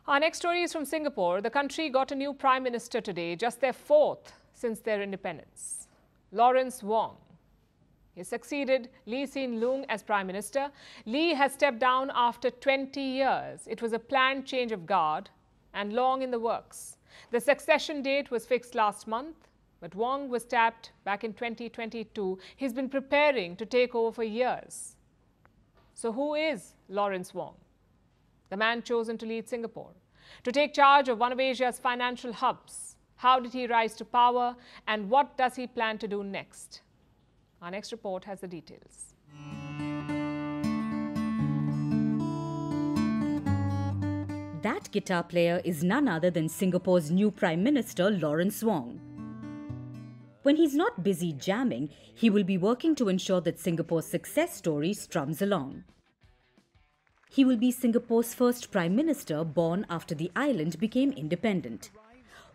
Our next story is from Singapore. The country got a new prime minister today, just their fourth since their independence. Lawrence Wong. He succeeded Lee Hsien Loong as prime minister. Lee has stepped down after 20 years. It was a planned change of guard and long in the works. The succession date was fixed last month, but Wong was tapped back in 2022. He's been preparing to take over for years. So who is Lawrence Wong? The man chosen to lead Singapore, to take charge of one of Asia's financial hubs. How did he rise to power, and what does he plan to do next? Our next report has the details. That guitar player is none other than Singapore's new Prime Minister, Lawrence Wong. When he's not busy jamming, he will be working to ensure that Singapore's success story strums along. He will be Singapore's first Prime Minister born after the island became independent.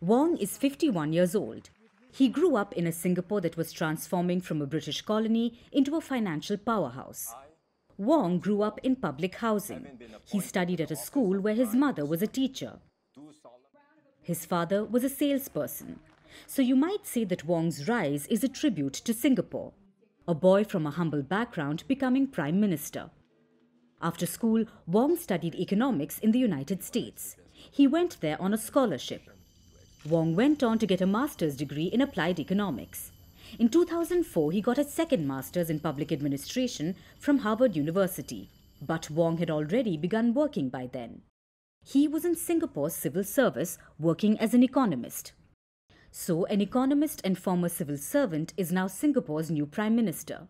Wong is 51 years old. He grew up in a Singapore that was transforming from a British colony into a financial powerhouse. Wong grew up in public housing. He studied at a school where his mother was a teacher. His father was a salesperson. So you might say that Wong's rise is a tribute to Singapore, a boy from a humble background becoming Prime Minister. After school, Wong studied economics in the United States. He went there on a scholarship. Wong went on to get a master's degree in applied economics. In 2004, he got a second master's in public administration from Harvard University. But Wong had already begun working by then. He was in Singapore's civil service, working as an economist. So, an economist and former civil servant is now Singapore's new Prime Minister.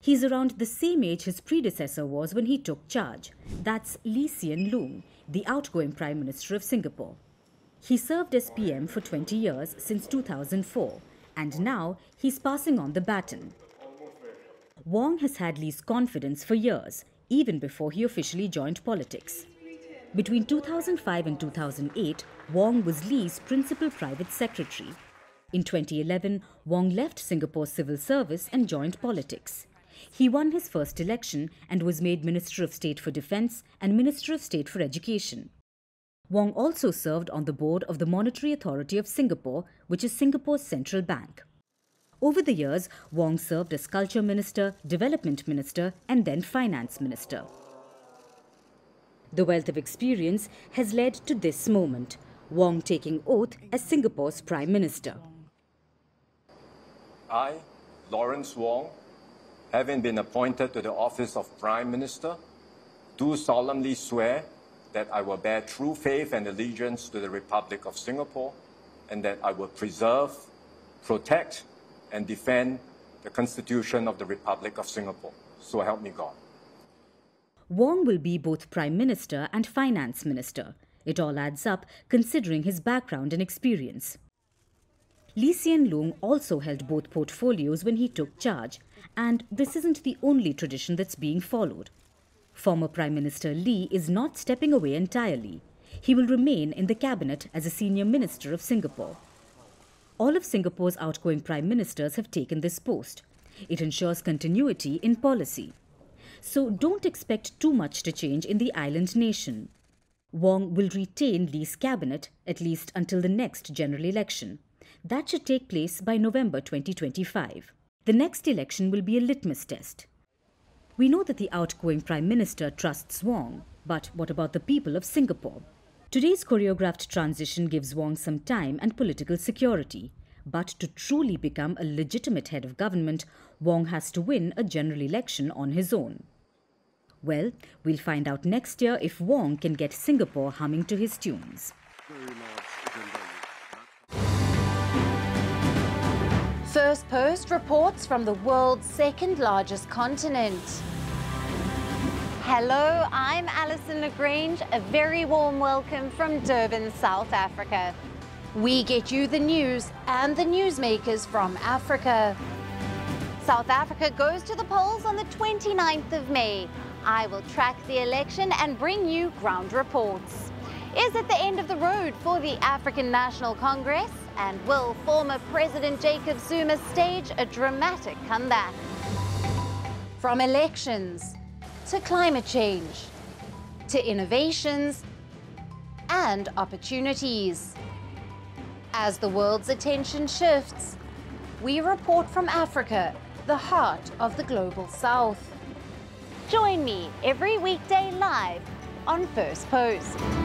He's around the same age his predecessor was when he took charge. That's Lee Hsien Loong, the outgoing Prime Minister of Singapore. He served as PM for 20 years since 2004, and now he's passing on the baton. Wong has had Lee's confidence for years, even before he officially joined politics. Between 2005 and 2008, Wong was Lee's principal private secretary. In 2011, Wong left Singapore's civil service and joined politics. He won his first election and was made Minister of State for Defence and Minister of State for Education. Wong also served on the board of the Monetary Authority of Singapore, which is Singapore's central bank. Over the years, Wong served as Culture Minister, Development Minister, and then Finance Minister. The wealth of experience has led to this moment, Wong taking oath as Singapore's Prime Minister. I, Lawrence Wong, having been appointed to the office of Prime Minister, do solemnly swear that I will bear true faith and allegiance to the Republic of Singapore, and that I will preserve, protect, and defend the Constitution of the Republic of Singapore. So help me God. Wong will be both Prime Minister and Finance Minister. It all adds up considering his background and experience. Lee Hsien Loong also held both portfolios when he took charge, and this isn't the only tradition that's being followed. Former Prime Minister Lee is not stepping away entirely. He will remain in the cabinet as a senior minister of Singapore. All of Singapore's outgoing prime ministers have taken this post. It ensures continuity in policy. So don't expect too much to change in the island nation. Wong will retain Lee's cabinet at least until the next general election. That should take place by November 2025. The next election will be a litmus test. We know that the outgoing Prime Minister trusts Wong, but what about the people of Singapore? Today's choreographed transition gives Wong some time and political security. But to truly become a legitimate head of government, Wong has to win a general election on his own. Well, we'll find out next year if Wong can get Singapore humming to his tunes. Firstpost reports from the world's second largest continent. Hello, I'm Alison Lagrange. A very warm welcome from Durban, South Africa. We get you the news and the newsmakers from Africa. South Africa goes to the polls on the 29th of May. I will track the election and bring you ground reports. Is it the end of the road for the African National Congress? And will former President Jacob Zuma stage a dramatic comeback? From elections to climate change to innovations and opportunities. As the world's attention shifts, we report from Africa, the heart of the global south. Join me every weekday live on Firstpost.